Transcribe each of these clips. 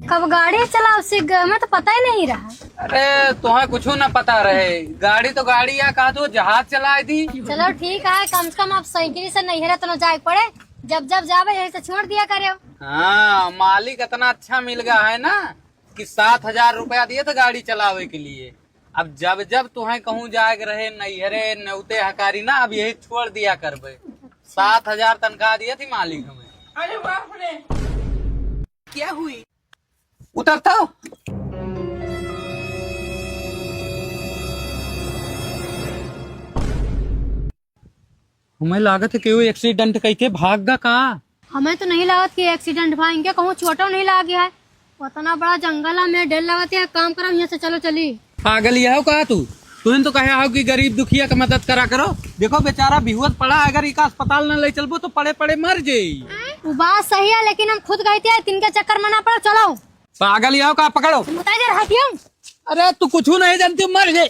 कब गाड़ी चलाओ सीख गए, मैं तो पता ही नहीं रहा। अरे तुम्हें कुछ न पता रहे, गाड़ी तो गाड़ी या कहा तो जहाज चलाई थी। चलो ठीक है, कम से कम आप साइकिल से नहीं है तो न जाए पड़े, जब जब जावे यही से छोड़ दिया करे। हाँ, मालिक इतना अच्छा मिल गया है ना कि 7,000 रुपया दिए थे गाड़ी चलावे के लिए। अब जब जब तुम्हें कहूँ जाए रहे नैहरे न्यौते हकारी ना, अब यही छोड़ दिया करबे। 7,000 तनख्वाह दिए थी मालिक हमें। अरे बाप रे, क्या हुई? उतरता हो? हमें लागत है कि वो एक्सीडेंट करके भाग गा का। हमें तो नहीं लागत कि एक्सीडेंट भाई, कहूँ छोटा नहीं लगा गया है। उतना बड़ा जंगल है, मैं डर लगती है। काम करो यहाँ से, चलो चली। पागल यह हो कहा तुम तो कहे हो कि गरीब दुखिया का मदद करा करो। देखो बेचारा बेहुश पड़ा, अगर इका अस्पताल न ले चलबो तो पड़े पड़े मर जाये। वो बात सही है, लेकिन हम खुद गए थे, तिनके चक्कर में ना पड़ो। चलो पागल यह हो कहा, पकड़ो। अरे तू कुछ नहीं जानती, मर जाए।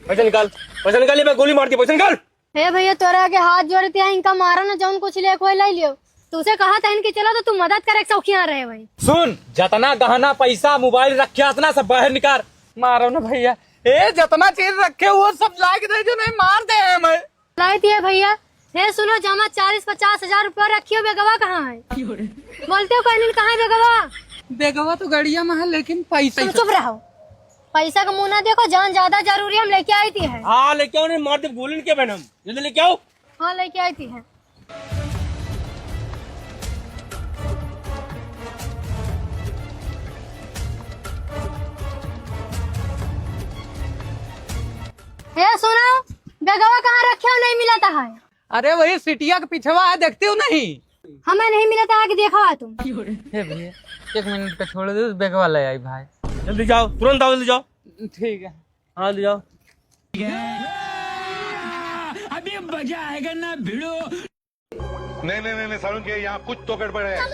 पैसा निकाल, पैसा निकाल, मैं गोली मारती, पैसा निकाल। हे भैया, तोरा के हाथ जोड़ते हैं, इनका मारो ना, जौन कुछ ले कोई ले लियो। तुझे कहा था इनकी चलो तो तू मदद करे, सौखिया रहे भाई। सुन, जतना गहना पैसा मोबाइल रखे उतना सब बाहर निकाल। मारो ना भैया, ए जितना चीज रखे वो सब लाके दे, जो नहीं मार दे हमें। लाई थी भैया। हे सुनो, जमा 40-50 हजार रुपया रखियो। बेगवा कहाँ है? बोलते हो कहीं कहाँ है बेगवा? बेगवा तो गड़िया में है, लेकिन पैसा। तुम चुप रहो, पैसा का मुंह ना देखो, जान ज्यादा जरूरी, हम लेके आई थी है। हाँ लेके आओ, नहीं मार दे गोली के बहन, हम जल्दी लेके आओ। हाँ लेके आई थी है। हे सुनो, बेगवा कहाँ रखे हो? नहीं मिला था है। अरे वही सिटिया के पीछे है, देखती हो नहीं? हमें नहीं मिला था, आगे देखा है तुम। हे भैया 1 मिनट का छोड़ दो, बेगवा ले आई भाई। जल्दी जाओ, तुरंत आओ, जल्दी जाओ। ठीक है, हाँ जल्दी जाओ। अभी मजा आएगा ना भिड़ो। नहीं सारुण के यहाँ कुछ तो गड़बड़ है। अरे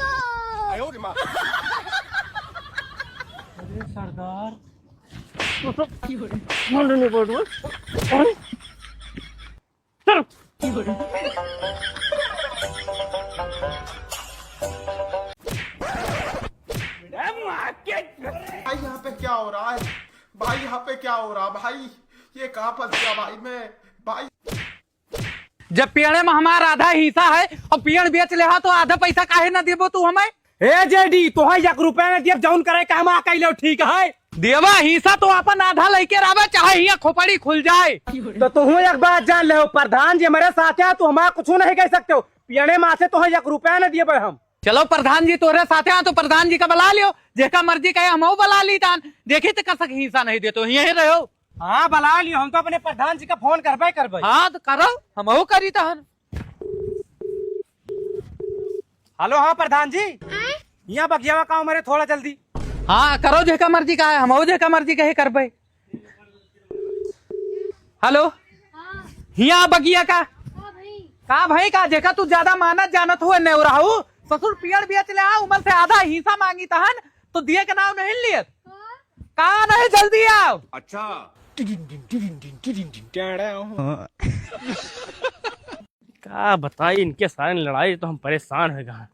सरदार, भाई यहाँ पे क्या हो रहा है? भाई यहाँ पे क्या हो रहा है? भाई ये कहाँ फंस गया भाई मैं? भाई जब पेड़े में हमारा आधा हिस्सा है और पेड़ बेच ले तो आधा पैसा काहे ना देबो तू हमें? ए जेडी, तो 1 रुपया में दिए जौन करे काम आ कैलो, ठीक है? देवा हिस्सा तो अपन आधा लेके आवे, चाहे यहाँ खोपड़ी खुल जाए। तो तुम एक बात जान ले, प्रधान जी हमारे साथ है, तो हमारा कुछ नहीं कह सकते हो। पियने माँ से तो 1 रुपया न दिए हम। चलो प्रधान जी तोरे साथ हैं तो प्रधान जी का बुला लियो, जेका मर्जी कहे हम बुला ली तान। देखी तो कसक हिस्सा नहीं देते, यही रहो। हाँ बुला लियो, हम तो अपने प्रधान जी का फोन करबे। हाँ तो करो, हम करी तहन। हेलो, हाँ प्रधान जी, यहाँ बगियावा का हमारे थोड़ा जल्दी। हाँ करो, जेका मर्जी का है, हम जेका मर्जी कहे करबे। हेलो, यहाँ बगिया का भाई का जेका तू ज्यादा मानत जानत हुए नहीं रहू। ससुर पेड़ बेच ले, उमर से आधा हिस्सा मांगी तहन तो दिए के नाम नहीं लियत। कहा नहीं, जल्दी आओ। अच्छा क्या बताई इनके सारे लड़ाई, तो हम परेशान है। कहा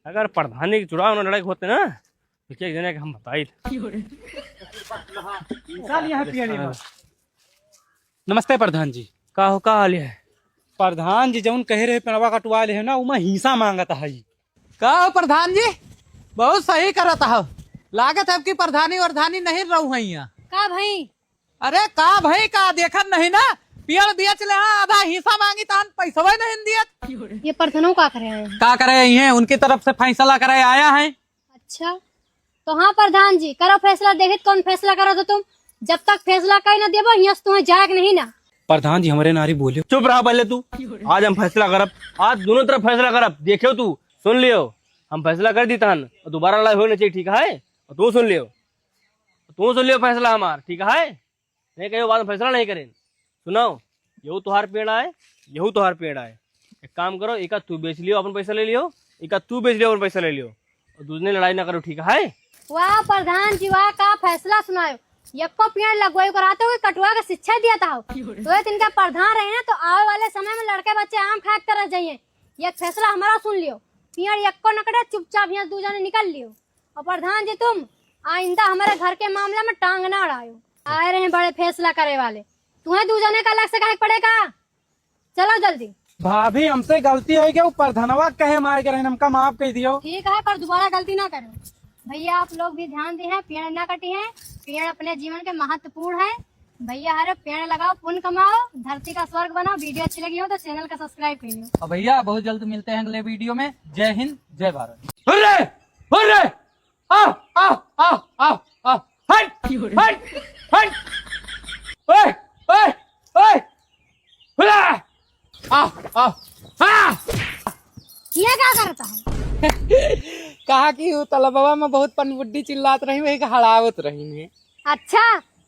अगर प्रधानी के चुनाव में लड़ाई होते ना तो क्या जने हम बताई। नमस्ते प्रधान जी। का हो, का हाल है? प्रधान जी जौन कहे रहे पेड़वा कटवा ले है ना, उमा हिस्सा मांगता है। कहो प्रधान जी, बहुत सही करता हो। लागत है कि प्रधानी वर्धानी नहीं रहू है यहाँ। का भाई? अरे का भाई का देखत नहीं ना, पेड़ बेच ले, आधा हिस्सा मांगी तहन पैसा नहीं दियत। ये प्रधानों का करे हैं? का करे हैं, उनकी तरफ से फैसला करे आया है। अच्छा तो हाँ प्रधान जी, करो फैसला। देखिए कौन फैसला करो तो तुम, जब तक फैसला कहीं ना देबो यहाँ से तुम्हें जाग नहीं ना। प्रधान जी हमारे नारी बोलियो। चुप रहा पहले तू। आज हम फैसला करब, आज दोनों तरफ फैसला करब। देखियो तू सुन लियो, हम फैसला कर दी तहन, दोबारा लड़ाई होनी चाहिए, ठीक है? तू सुन लियो फैसला हमार, ठीक है? नहीं कहो बाद में फैसला नहीं करें। सुनो, यहू तुहार पेड़ आए, यहू तुहार पेड़ आए। एक काम करो, एक तू बेच लियो, अपन पैसा ले लियो, एक तू बेच लियो, अपन पैसा ले लियो, और दूसरे लड़ाई ना करो, ठीक है? वाह प्रधान जी वाह, का फैसला सुनायो। यक्को पेड़ लगवाई कराते हुए कटवा का शिक्षा दिया था। तो इनका प्रधान रहे ना तो आने वाले समय में लड़के बच्चे आम खाक कर रह जाइए। ये फैसला हमारा सुन लियो, पियड़ यक्को नकड़े चुपचाप यहाँ दू जाने निकल लियो। और प्रधान जी तुम आइंदा हमारे घर के मामले में टांग ना अड़ायो। आए रहे बड़े फैसला करे वाले, तुम्हें दू जाने का अलग से काहे पड़ेगा। चलो जल्दी। भाभी हमसे गलती हो गया, ऊपर धनवा कहे मार के रहे, हमका माफ कर दियो। ठीक है, पर दोबारा गलती ना करो। भैया आप लोग भी ध्यान दी है, पेड़ ना कटी है। पेड़ अपने जीवन के महत्वपूर्ण है। भैया हरे पेड़ लगाओ, पुण्य कमाओ, धरती का स्वर्ग बनाओ। वीडियो अच्छी लगी हो तो चैनल का सब्सक्राइब कर लो। और भैया बहुत जल्द मिलते हैं अगले वीडियो में। जय हिंद, जय भारत। अरे अरे आ आ आ आ आ हट हट हट ओए ओए ओए हुला आ आ आ ये क्या करता है? कहा कि वो तलबवा में बहुत पनबुड्डी चिल्लात रही, वही हड़ावत रही है। अच्छा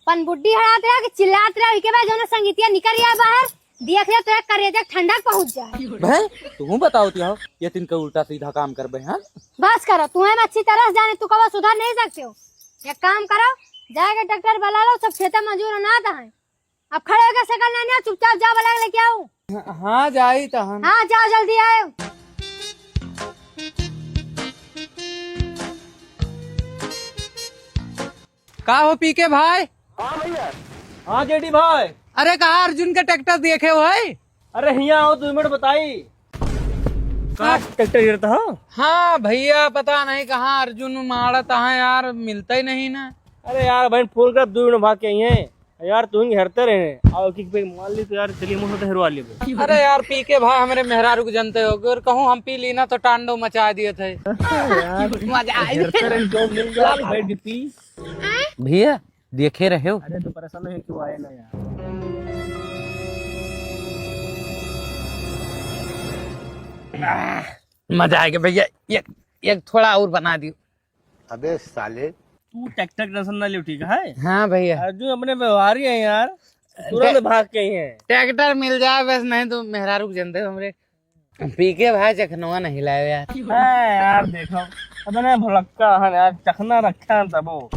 पनबुड्डी हड़ाते रहो कि चिल्लाते रहो। इसके बाद जो संगीतिया निकल गया बाहर, देख ले तो करेजा ठंडक पहुंच जाए। भाई तू बताओ हो ये तीन का उल्टा सीधा काम कर बे। हाँ बस करो, तुम्हें अच्छी तरह से जाने, तू कब सुधार नहीं सकते हो। एक काम करो, जाके ट्रैक्टर बुला लो, सब खेत मजूर ना है। अब खड़े होकर सकल नहीं, चुपचाप जा बुला लेके आओ। हाँ जाई तो हम। हाँ जाओ जल्दी आओ। का हो पी के भाई? हाँ जेडी भाई। अरे कहा अर्जुन के ट्रैक्टर देखे हो है? अरे यहाँ आओ, 2 मिनट बताई कहाँ ट्रैक्टर गिरता हो। हाँ भैया पता नहीं कहाँ अर्जुन मारता है यार, मिलता ही नहीं ना। अरे यार भाई फोन कर 2 मिनट भाग के आई है यार, तू ही हेरते रहे आओ कि पे मान ली तो यार चलिए मुझे तो हेरवा लिए। अरे यार पी के भाई हमारे मेहरा रुक जानते हो, और कहूँ हम पी ली ना तो टांडो मचा दिए थे। भैया देखे रहे हो? अरे तो परेशान है क्यों आए ना यार। मजा आएगा भैया, एक थोड़ा और बना दियो। अबे साले तू ट्रैक्टर टेंशन ना लियो, ठीक है? हाँ भैया अर्जुन अपने व्यवहार ही है यार, तुरंत भाग के ही है। ट्रैक्टर मिल जाए बस, नहीं तो मेहरा रुक जानते हो हमरे। पी के भाई चखनवा नहीं लाए यार। यार देखो अब ना भड़का है यार, चखना रखा है तब वो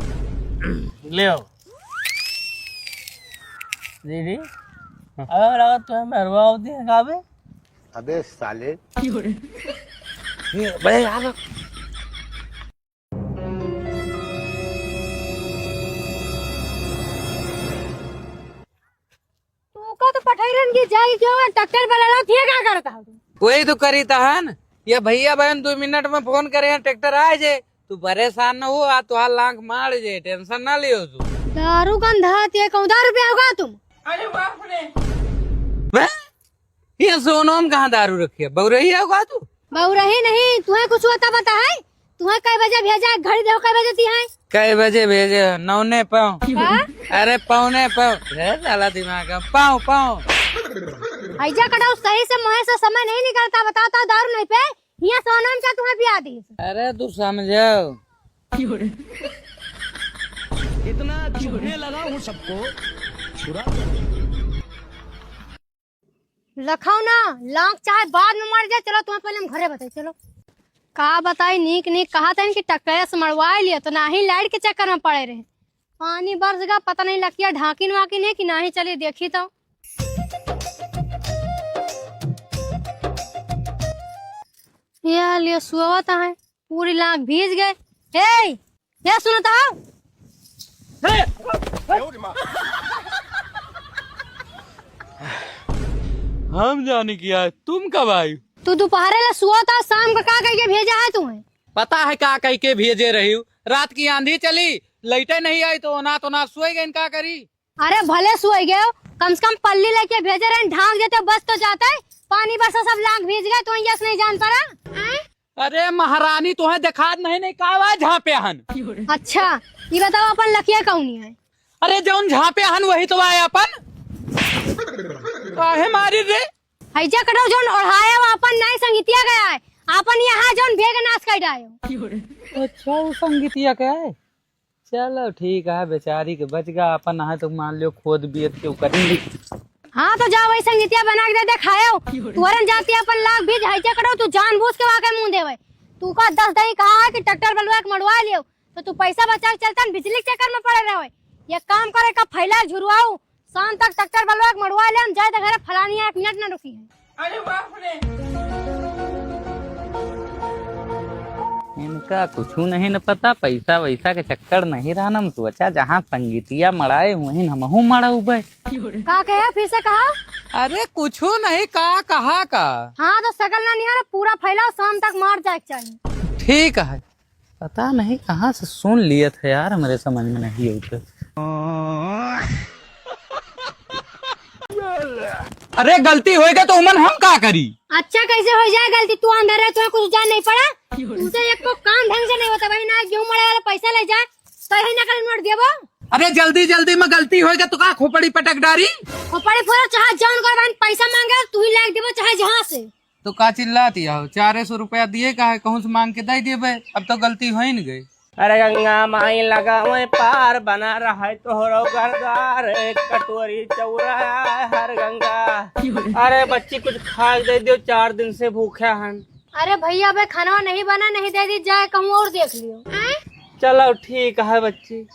ले दीदी। अगर अगर तुम्हें मरवा होती है काबे। अबे साले बड़े यार तू तो पठाई की जाएगी क्यों? ट्रैक्टर बुला लो, ये क्या करता है? वही तो करी था न। ये भैया बहन 2 मिनट में फोन करे ट्रैक्टर आ जाए, तू परेशान न हो, आ तुहार लांख मार जे, टेंशन ना लियो तू। दारू गंधा ते 14 रुपया होगा तुम। अरे बाप रे, ये सोनो में कहाँ दारू रखी है? बहुरही होगा तू? बहुरही नहीं, तुम्हें कुछ होता पता है? तुम्हें कई बजे भेजा है? घड़ी देखो कई बजे दी है? कई बजे भेजे? 9 पाँव। हाँ? अरे 9:15 साला दिमाग का पाँव पाँव। ऐजा कटाओ सही से मुँह से समय नहीं निकलता, बताता दारू नहीं पे यहाँ सोना में क्या तुम्हें पिया दी? अरे तू समझो इतना चुभने लगा हूँ सबको। लखाओ ना, लाख चाहे बाद में मर जाए। चलो तुम्हें पहले हम घरे बताए। चलो का बताई, नीक नीक कहा था इनकी टक्कर से मरवा लिया तो ना ही लाइट के चक्कर में पड़े रहे। पानी बरस गया, पता नहीं लकिया ढाकिन वाकिन है कि ना ही। चलिए देखी तो यार ये सुवता है, पूरी लाख भीज गए। हे ये सुनता हो? हम जाने किया, तुम कब आई? तू दोपहर ला सुवता, शाम का का करके भेजा है तुम्हें? पता है का कह के भेजे रही हूँ। रात की आंधी चली, लाइटें नहीं आई तो ना सोए गए, का करी। अरे भले सोए गए, कम से कम पल्ली लेके भेजे रहे, ढांक देते बस तो जाता है। पानी बरसा सब लाख भीज गए, तो यस नहीं जान पड़ा। अरे महारानी तुम्हें देखा नहीं का झापे हन। अच्छा ये बताओ अपन लकिया कौन है? अरे जौन झापे हन वही तो आए अपन। काहे मारी रे? हैजा कटो जोन ओढ़ाया वो अपन नहीं संगीतिया गया है, अपन यहाँ जोन भेग नाश कर डायो। अच्छा वो संगीतिया क्या है? चलो ठीक है, बेचारी के बच गया। अपन है तो मान लो खोद बियत के करेंगे। हाँ तो जाओ वही संगीतिया बना के दे खाओ। तुरंत जाती है अपन लाख भीज हैजा कटो, तू जानबूझ के वाके मुंह देवे। तू का 10 दही कहा है कि ट्रैक्टर बलवा के मरवा लियो, तो तू पैसा बचा के चलता बिजली के चक्कर में पड़े रहे। ये काम करे का फैला झुरवाओ, शाम तक ट्रैक्टर बलवा के मरवा ले, हम जाए तो घर फलानी 1 मिनट न रुकी है। अरे बाप रे। का कुछ नहीं न पता, पैसा वैसा के चक्कर नहीं रहा न सोचा जहाँ संगीतिया मड़ाए वहीं हमहू मड़ा उबे। का कहे फिर से कहा? अरे कुछ नहीं कहा का। हाँ तो सकल ना नहीं पूरा फैला शाम तक मार जाए चाहिए। ठीक है, पता नहीं कहाँ से सुन लिए थे यार, मेरे समझ में नहीं होते। अरे गलती होएगा तो उमन हम का करी? अच्छा कैसे हो जाए गलती? तू अंदर है, तुम्हें कुछ जान नहीं पड़ा? तुमसे एक को काम ढंग से नहीं होता भाई ना, गेहूं मड़े वाला पैसा ले जाए तो ही नकल नोट देबो। अरे जल्दी में गलती होएगा तो का खोपड़ी पटक डारी? खोपड़ी फोड़ा चाहे जान कर बहन पैसा मांगे तू ही लाग देबो चाहे जहाँ से। तो का चिल्लाती हो? 400 रुपया दिए का है, कहूँ से मांग के दे दिए। अब तो गलती हो ही नहीं गई। अरे गंगा माई लगा हुए पार बना रहा है तोहरो घरदार, एक कटोरी चौरा हर गंगा। अरे बच्ची कुछ खा दे दियो, 4 दिन से भूखे हन। अरे भैया भाई खाना नहीं बना, नहीं दे दी जाए कहूँ और देख लियो। चलो ठीक है बच्ची,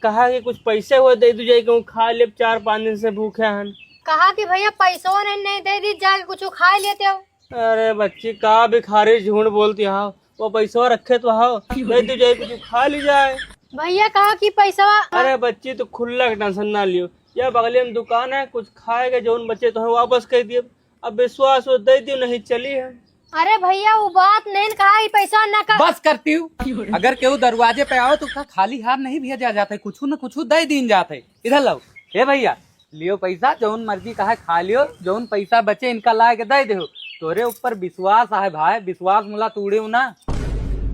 कहा कि कुछ पैसे हुए दे दो जाए, कहूँ खा ले, 4-5 दिन से भूखे हन। कहा कि भैया पैसों नहीं दे दी जाके कुछ खा लेते हो। अरे बच्ची का भिखारी झूठ बोलती हो, वो पैसा रखे तो हो दे दी जाए, कुछ खा ली जाए। भैया कहा कि पैसा। अरे बच्ची तो खुला टेंशन ना लियो, यह बगले में दुकान है, कुछ खाएगा जो बच्चे तो वापस कर दिए। अब विश्वास हो दे दियो, नहीं चली है। अरे भैया वो बात नहीं कहा पैसा न का। बस करती हूँ, अगर केहू दरवाजे पे आओ तो का खाली हाथ नहीं भेजा जाता है, कुछ न कुछ दे दीन जाते। इधर लो, हे भैया लियो पैसा, जौन मर्जी का है खा लियो, जौन पैसा बचे इनका ला के दे दो। तोरे ऊपर विश्वास है भाई, विश्वास मुला तोड़े ना।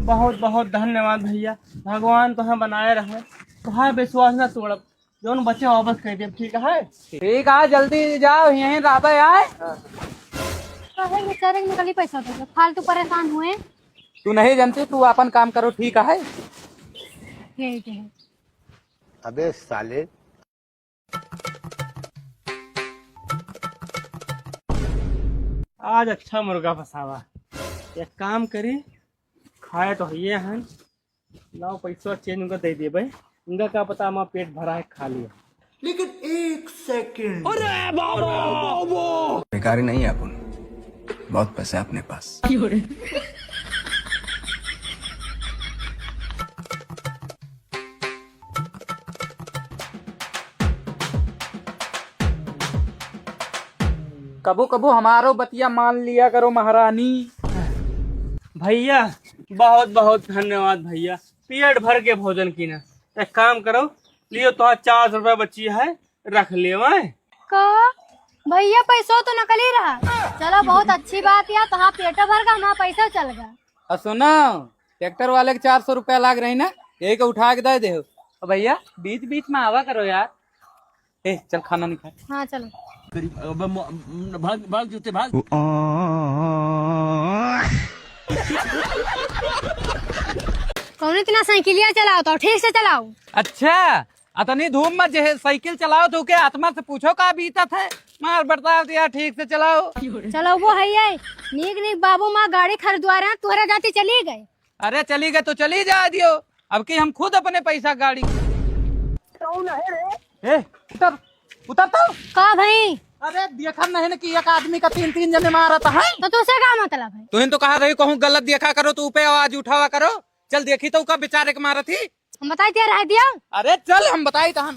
बहुत बहुत धन्यवाद भैया, भगवान तुम्हें बनाए रहे, तुम्हारा विश्वास न तोड़ब, जौन बच्चे वापस कर दिए। ठीक है ठीक है, जल्दी जाओ, यहीं राबे आए। बेचारे निकली पैसा दे, फालतू परेशान हुए। तू नहीं जानती, तू अपन काम करो। ठीक है ठीक है। अबे साले, आज अच्छा मुर्गा फसावा। एक काम करी, खाए तो ये हैं, लाओ पैसा चेंज उनका दे दिए भाई, उनका क्या पता हमारा पेट भरा है, खा लिया। लेकिन 1 सेकंड। बेकारी नहीं है अपन, बहुत पैसा है अपने पास। कबू कबू हमारो बतिया मान लिया करो महारानी। भैया बहुत बहुत धन्यवाद भैया, पेट भर के भोजन की ना। एक काम करो, लियो तो 400 रुपया बची है, रख लियो। का भैया पैसा तो नकल ही रहा। चलो बहुत अच्छी बात है, तो हाँ पेट भर का हमारा पैसा चल गया। सुनो, ट्रैक्टर वाले के 400 रुपया लाग रही ना, यही को उठा के दे दे। भैया बीच बीच में आवा करो यार। चल खाना नहीं खा। हाँ चलो। भाग जूते भाग। कौन इतना साइकिलिया चलाओ तो ठीक से चलाओ। अच्छा अतनी धूम में जो साइकिल चलाओ तो क्या आत्मा से पूछो का बीता था, मार बर्ताव दिया, ठीक से चलाओ। चलो वो है ये नीक बाबू माँ गाड़ी खरीदवा रहे हैं, तुहरा जाती चली गए। अरे चली गए तो चली जा दियो, अब की हम खुद अपने पैसा गाड़ी। उतर उतर तो। का भाई? अरे देखा नहीं कि एक आदमी का 3-3 जने मारा था। तो तुझसे क्या मतलब है? तुम तो कहा रही कहूँ गलत देखा करो तो ऊपर आवाज उठावा करो। चल देखी तो का बेचारे के मारा थी। हम बताई दिया रह दिया। अरे चल हम बताई था।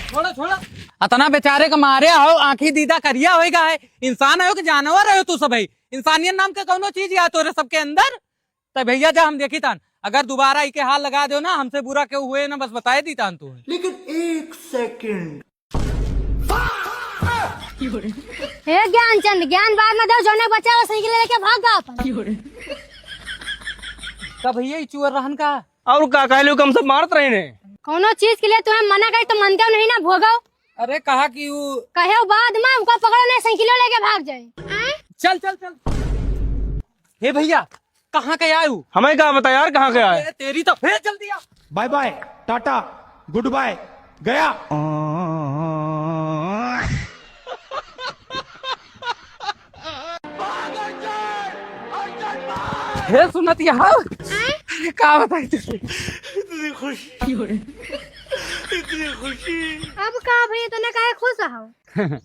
छोड़ा छोड़ा अतना बेचारे का मारे हो, आंखी दीदा करिया होएगा है। इंसान हो कि जानवर हो तू? सब है इंसानियत नाम के कौनो चीज या तोरे सबके अंदर। तो भैया जा हम देखी तान, अगर दोबारा इके हाल लगा दो ना, हमसे बुरा क्यों हुए ना, बस बताए दी तान तू। लेकिन 1 सेकंड। हे ज्ञानचंद, ज्ञान बाद में दो, जोने बच्चा वो साइकिल लेके भाग गया अपन। का भैया चुअर रहन का और का कहलू कम सब मारत रहे ने। कोनो चीज के लिए तुम्हें मना करे तो मानते हो नहीं ना, भोगो। अरे कहा कि वो कहे बाद में उनका पकड़ो नहीं, साइकिल लेके भाग जाए। चल चल चल। हे भैया कहाँ के आयु? हमें क्या बता यार कहाँ गया है? तेरी तो फिर चल दिया। Bye bye, tata, goodbye, गया। हे सुनत यहाँ का बताई तुझे? खुश अब का भैया तूने काहे खुश हो?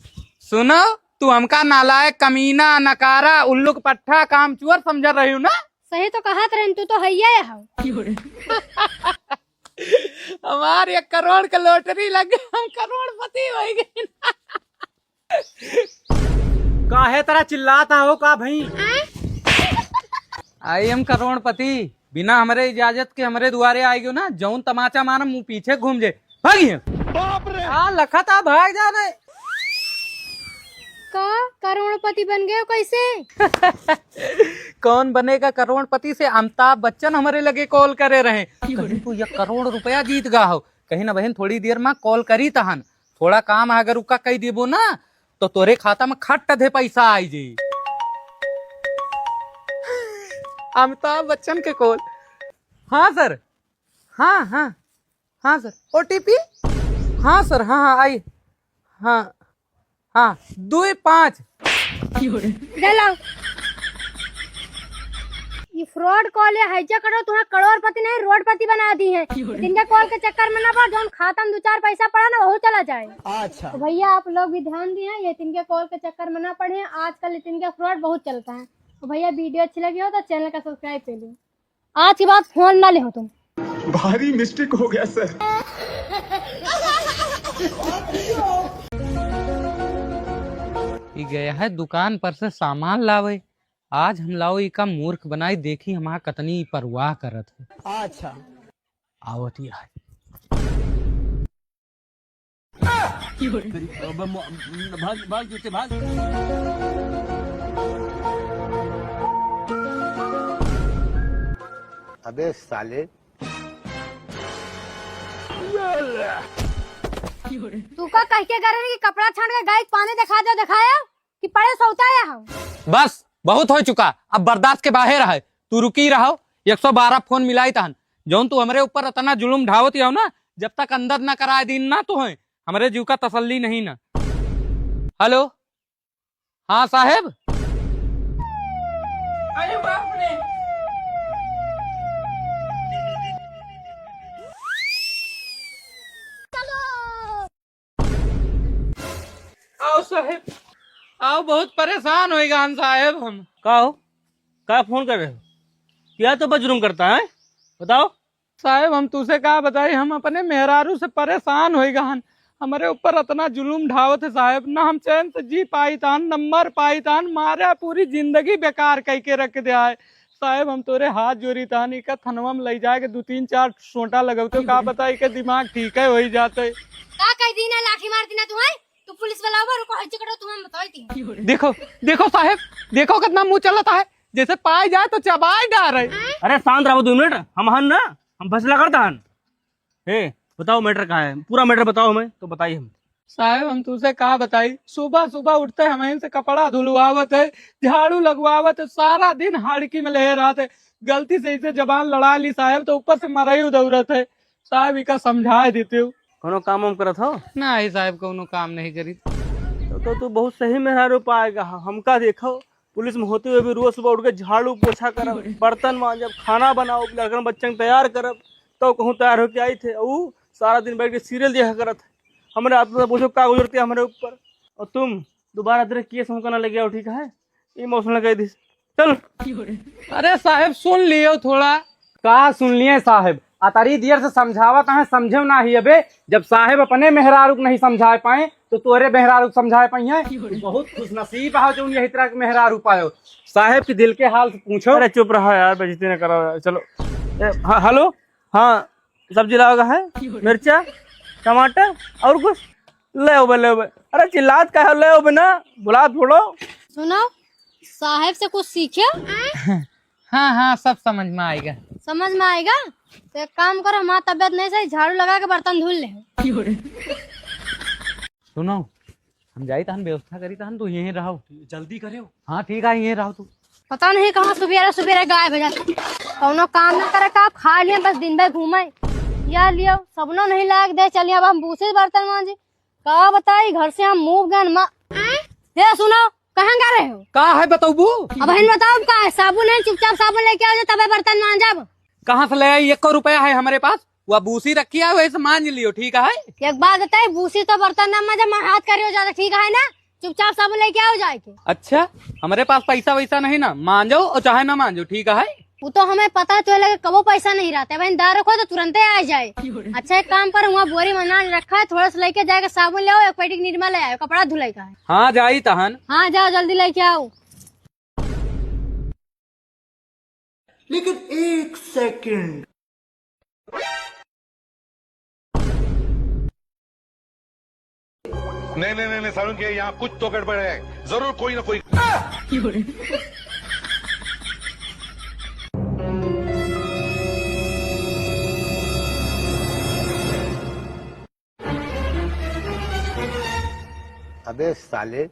सुनो, तू हमका नालायक, कमीना, नकारा, उल्लुक पट्टा, कामचोर समझ रही हूँ ना? सही तो कहत रहे, तू तो हैया हो। हमारे 1 करोड़ का लॉटरी लग गई, हम करोड़पति हो गए। काहे तरह चिल्लाता हो का भाई? आई एम करोड़पति। बिना हमारे इजाजत के हमारे दुआरे आएगी ना, जौन तमाचा मारम मुंह पीछे घूम जाए। भागिए। बाप रे। हाँ लखता भाग जा रहे। का करोड़पति बन गए हो कैसे? कौन बनेगा करोड़पति से? अमिताभ बच्चन हमारे लगे कॉल करे रहे, कहीं तू 1 करोड़ रुपया जीत गा हो। कहीं ना बहन थोड़ी देर में कॉल करी तहन, थोड़ा काम अगर उका कही देबो ना तो तोरे खाता में खट दे पैसा आई जी। अमिताभ बच्चन के कॉल। हाँ सर, हाँ हाँ हाँ सर, OTP। हाँ सर, हाँ हाँ आई, हाँ हाँ 2-5। लाओ ये फ्रॉड कॉल है, हैजा करो तुम्हें करोड़पति नहीं रोडपति बना दी है। जिनके कॉल के चक्कर में ना पड़, जो खाता में 2-4 पैसा पड़ा ना वही चला जाए। अच्छा तो भैया आप लोग भी ध्यान दिए, ये तिनके कॉल के चक्कर में ना पड़े। आजकल तिनके फ्रॉड बहुत चलता है। तो भैया वीडियो अच्छी लगी हो तो चैनल का सब्सक्राइब कर लो। आज के बाद फोन ना ले हो तुम। भारी मिस्टेक हो गया सर। ये गया है दुकान पर से सामान लावे। आज हम लाओ इका मूर्ख बनाई, देखी हमारा कतनी परवाह करत है। अच्छा आवत ही है। भाग भाग जूते भाग। अबे साले। तू का कह के करे कि कपड़ा छान के गाय के पानी दिखा दो, दिखाया कि पड़े सोता है हम। बस बहुत हो चुका, अब बर्दाश्त के बाहर है। तू रुकी रहो, 112 फोन मिलाई तहन। जौन तू हमारे ऊपर इतना जुलुम ढावत हो ना, जब तक अंदर न कराए दिन ना तो है हमारे जीव का तसल्ली नहीं ना। हेलो, हाँ साहेब। अरे बाप रे। आओ साहेब, आओ, बहुत परेशान होएगा हम साहेब। हम का हो? का फोन कर रहे हो? क्या तो बजरुम करता है, बताओ। साहेब हम तुझसे कहा बताई, हम अपने मेहरारू से परेशान होएगा। हमारे ऊपर इतना जुलूम ढावत है साहब, ना हम चैन से जी पाई तान, न मर पाई तान, मारे पूरी जिंदगी बेकार कह के रख दिया है साहब। हम तोरे हाथ जोड़ी तान, इका थनवा में ले जाए के 2-3-4 सोटा लगौते, का बताई के दिमाग ठीक है वही जाते। का कह दी ना लाठी मार दी ना तुम्हें, तो पुलिस वाला हुआ रुको हज करो तुम्हें बताई थी। देखो देखो साहब, देखो कितना मुंह चलता है, जैसे पाए जाए तो चबाई डाल रहे। अरे शांत रहो 2 मिनट, हम हन ना, हम फैसला करता हन। हे बताओ मैटर कहाँ है, पूरा मैटर बताओ हमें, तो बताइए हम। साहब हम तुझसे कहा बताई, सुबह सुबह उठते हमें से कपड़ा धुलवावत है, झाड़ू लगवावत है, सारा दिन हाड़की में लहे रहा है। गलती से इसे जबान लड़ा ली साहब, तो ऊपर से मरई उदौरत है साहब। इका समझा देते हो। कोनो काम हम करत हो? नहीं साहब कोनो काम नहीं करी। तो तू बहुत सही मेहरारू पाएगा। हमका देखो पुलिस में होते हुए भी रोज सुबह उठ के झाड़ू पोछा करब, बर्तन मांजब, खाना बनाओ, लड़कन बच्चन तैयार करब, तो कहूँ तैयार होके आई थे। वो सारा दिन बैठ के सीरियल देखा करत है। हमारे हाथ में पूछो का गुजरती है हमारे ऊपर, और तुम दोबारा तेरे केस हमको ना लगे आओ, ठीक है? इमोशनल कह दी। चल। अरे साहब सुन लियो थोड़ा। का सुन लिए साहब, अतारी देर से समझावत है, समझो ना ही। अबे जब साहेब अपने मेहरारू नहीं समझा पाए तो तोरे मेहरारू समझा पाई है। बहुत खुशनसीब है जो यही तरह के मेहरारू पायो। साहेब के दिल के हाल से पूछो। अरे चुप रहा यार, बेइज्जती ना करो यार। चलो हेलो, हाँ सब्जी लाओगा है? मिर्चा, टमाटर और कुछ ले हो ले। अरे चिल्लात का है, ले हो ना, बुला छोड़ो। सुनो, साहेब से कुछ सीखे। हाँ हाँ सब समझ में आएगा। समझ में आएगा तो एक काम करो, हमारा तबियत नहीं सही, झाड़ू लगा के बर्तन धुल ले। सुनो, हम जाई तहन व्यवस्था करी तहन तू यहीं रहो, जल्दी करो। हाँ ठीक है यहीं रहो तू। पता नहीं कहाँ सुबेरे सुबेरे गायब हो जाते, कौनो काम ना करे का खा लिए बस दिन भर घूमे। या लियो सबनो नहीं लायक दे, चलिए अब हम दूसरे बर्तन मांजे। का बताई घर से हम मूव गन ये सुनो, कहाँ गा रहे हो? का है बताऊ? अब हम बताओ का है, साबुन है, चुपचाप साबुन लेके आओ तबे बर्तन मांजब। कहाँ से ले आई? 1 रुपया है हमारे पास, वह बूसी रखी है वैसे मान लियो, ठीक है? एक बात बताई, भूसी तो बर्तन ना मजा हाथ करियो ज्यादा, ठीक है ना? चुपचाप साबुन लेके आओ जाके। अच्छा, हमारे पास पैसा वैसा नहीं ना, मान जाओ और चाहे ना मान जाओ, ठीक है? वो तो हमें पता है, तो लगे कबो पैसा नहीं रहता है भाई, दार रखो तो तुरंत ही आ जाए। अच्छा एक काम पर, वहाँ बोरी में अनाज रखा है, थोड़ा सा लेके जाएगा, साबुन ले आओ, एक पैकेट निरमा ले आओ, कपड़ा धुलाई का है। हाँ जाई तहन। हाँ जाओ जल्दी लेके आओ। लेकिन एक सेकंड, नहीं सारुण के यहाँ कुछ तो गड़बड़ है, जरूर कोई ना कोई। अबे साले।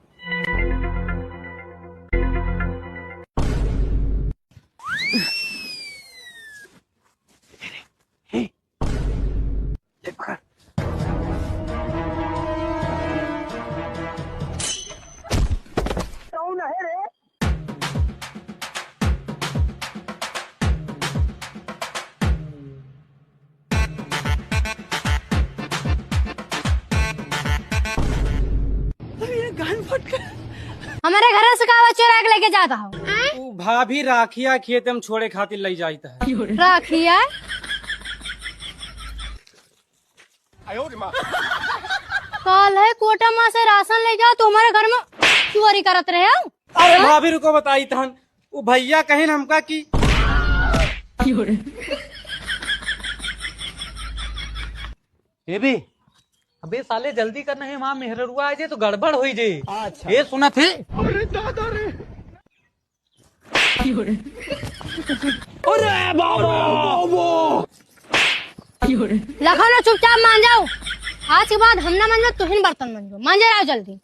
हमारे घर से कहा चोरा के लेके जाता हो। उ भाभी राखिया खेत में छोड़े खातिर ले जाता है। राखिया कल है कोटा माँ से राशन ले जाओ, तुम्हारे घर में चोरी करत रहे हो। अरे भाभी रुको बताई तहन, वो भैया कहे हमका की बे अबे साले जल्दी करना है, वहाँ मेहरुआ आ जाए तो गड़बड़ हो जाए। अच्छा। ये सुना थे? अरे दादा रे। अरे बाबा लखनऊ चुपचाप मान जाओ, आज के बाद हम ना मान जाओ, तुम बर्तन मान जाओ, मान जाओ जल्दी।